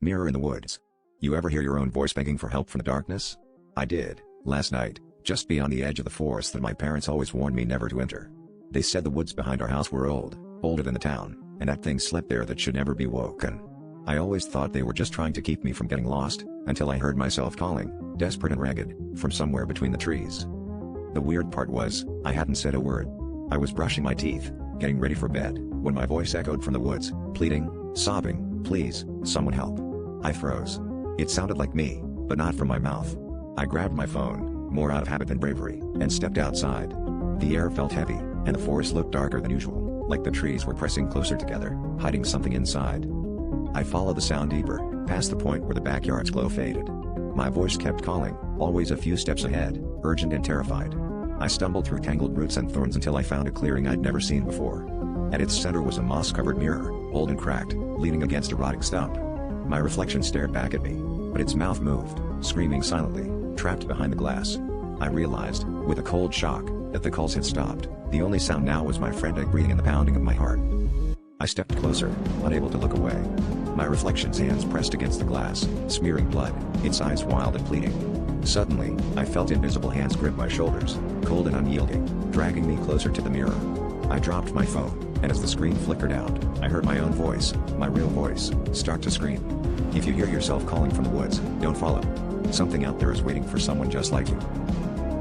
Mirror in the woods. You ever hear your own voice begging for help from the darkness? I did, last night, just beyond the edge of the forest that my parents always warned me never to enter. They said the woods behind our house were old, older than the town, and that thing slept there that should never be woken. I always thought they were just trying to keep me from getting lost, until I heard myself calling, desperate and ragged, from somewhere between the trees. The weird part was, I hadn't said a word. I was brushing my teeth, getting ready for bed, when my voice echoed from the woods, pleading, sobbing, "Please, someone help." I froze. It sounded like me, but not from my mouth. I grabbed my phone, more out of habit than bravery, and stepped outside. The air felt heavy, and the forest looked darker than usual, like the trees were pressing closer together, hiding something inside. I followed the sound deeper, past the point where the backyard's glow faded. My voice kept calling, always a few steps ahead, urgent and terrified. I stumbled through tangled roots and thorns until I found a clearing I'd never seen before. At its center was a moss-covered mirror, old and cracked, leaning against a rotting stump. My reflection stared back at me, but its mouth moved, screaming silently, trapped behind the glass. I realized, with a cold shock, that the calls had stopped. The only sound now was my frantic breathing and the pounding of my heart. I stepped closer, unable to look away. My reflection's hands pressed against the glass, smearing blood, its eyes wild and pleading. Suddenly, I felt invisible hands grip my shoulders, cold and unyielding, dragging me closer to the mirror. I dropped my phone, and as the screen flickered out, I heard my own voice, my real voice, start to scream. "If you hear yourself calling from the woods, don't follow. Something out there is waiting for someone just like you."